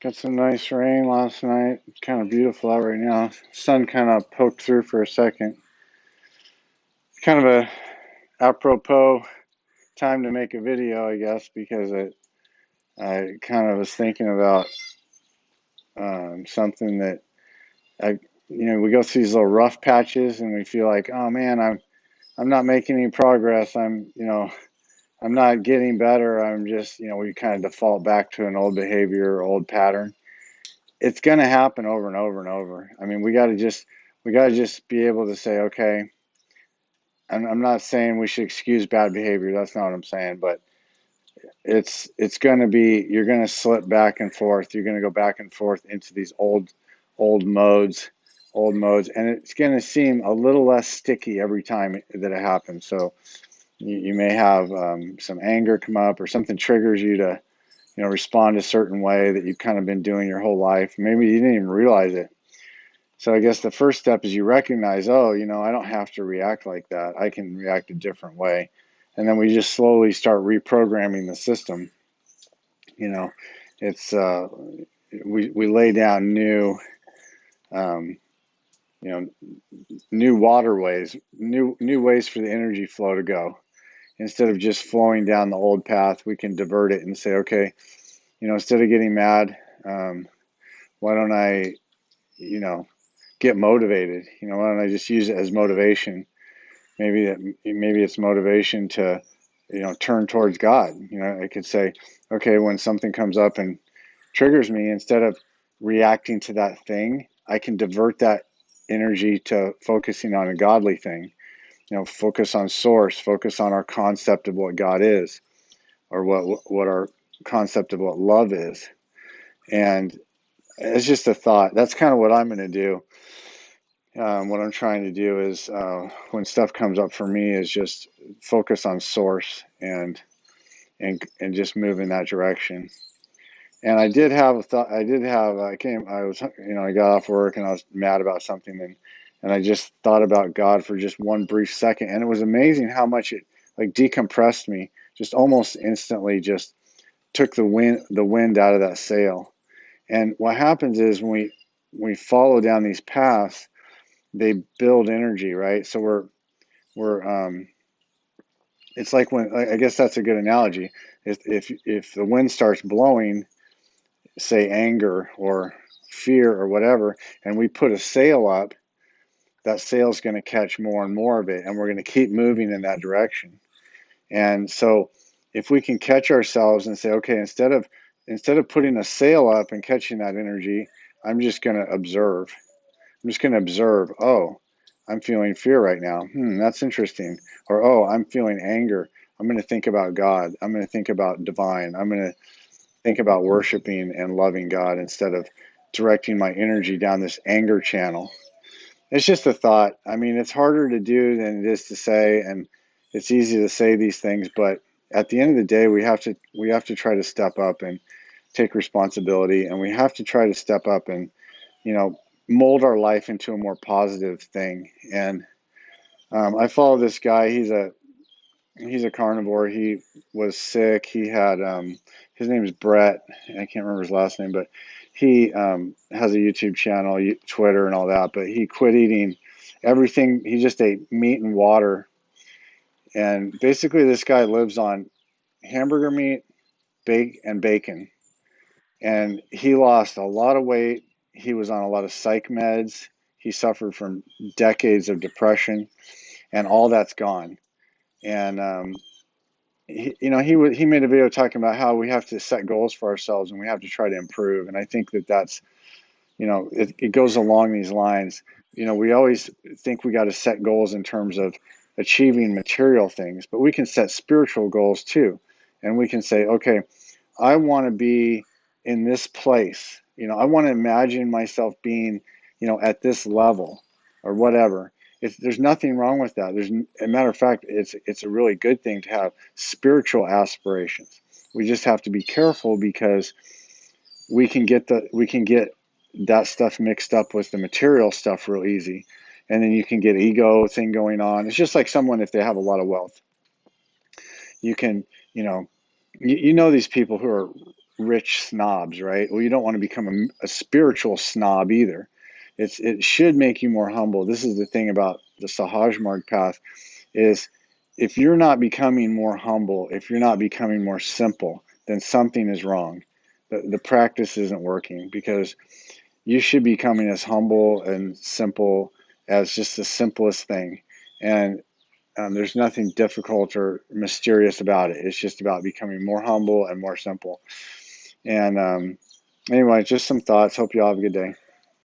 Got some nice rain last night. Kind of beautiful out right now. Sun kind of poked through for a second. Kind of a apropos time to make a video, I guess, because I kind of was thinking about something that we go through these little rough patches and we feel like, oh man, I'm not making any progress. I'm not getting better. I'm just, we kind of default back to an old behavior, old pattern. It's going to happen over and over and over. I mean, we got to just be able to say, okay, I'm not saying we should excuse bad behavior. That's not what I'm saying, but it's going to be, you're going to slip back and forth. You're going to go back and forth into these old modes, and it's going to seem a little less sticky every time that it happens. So you may have some anger come up, or something triggers you to, respond a certain way that you've kind of been doing your whole life. Maybe you didn't even realize it. So I guess the first step is you recognize, oh, I don't have to react like that. I can react a different way. And then we just slowly start reprogramming the system. You know, it's we lay down um, you know, new waterways, new ways for the energy flow to go. Instead of just flowing down the old path, we can divert it and say, okay, instead of getting mad, why don't I, you know, get motivated? Why don't I just use it as motivation? Maybe it's motivation to, turn towards God. I could say, okay, when something comes up and triggers me, instead of reacting to that thing, I can divert that energy to focusing on a godly thing. Focus on source, focus on our concept of what God is, or what our concept of what love is. And it's just a thought. That's kind of what I'm going to do. What I'm trying to do is, when stuff comes up for me, is just focus on source and just move in that direction. And I did have a thought. I got off work and I was mad about something, and I just thought about God for just one brief second, and it was amazing how much it like decompressed me, just almost instantly, just took the wind out of that sail. And what happens is when we follow down these paths, they build energy, right? So we're it's like when, I guess that's a good analogy. If the wind starts blowing, say anger or fear or whatever, and we put a sail up, that sail's going to catch more and more of it, and we're going to keep moving in that direction. And so if we can catch ourselves and say, okay, instead of putting a sail up and catching that energy, I'm just going to observe. I'm just going to observe. Oh, I'm feeling fear right now. That's interesting. Or, oh, I'm feeling anger. I'm going to think about God. I'm going to think about divine. I'm going to think about worshiping and loving God instead of directing my energy down this anger channel. It's just a thought. I mean, it's harder to do than it is to say, and it's easy to say these things, but at the end of the day, we have to try to step up and take responsibility, and we have to try to step up and, you know, mold our life into a more positive thing. And I follow this guy. He's a carnivore. He was sick. He had his name is Brett. I can't remember his last name, but he has a YouTube channel, Twitter, and all that. But he quit eating everything. He just ate meat and water. And basically, this guy lives on hamburger meat, and bacon. And he lost a lot of weight. He was on a lot of psych meds. He suffered from decades of depression, and all that's gone. And he made a video talking about how we have to set goals for ourselves and we have to try to improve. And I think that's, it goes along these lines. We always think we got to set goals in terms of achieving material things, but we can set spiritual goals too. And we can say, okay, I want to be in this place. I want to imagine myself being, at this level or whatever. There's nothing wrong with that. There's a matter of fact, it's a really good thing to have spiritual aspirations. We just have to be careful because we can get that stuff mixed up with the material stuff real easy, and then you can get ego thing going on. It's just like someone, if they have a lot of wealth, you can, you know these people who are rich snobs, right? Well, you don't want to become a spiritual snob either. It should make you more humble. This is the thing about the Sahaj Marg path is if you're not becoming more humble, if you're not becoming more simple, then something is wrong. The practice isn't working because you should be becoming as humble and simple as just the simplest thing. And there's nothing difficult or mysterious about it. It's just about becoming more humble and more simple. And anyway, just some thoughts. Hope you all have a good day.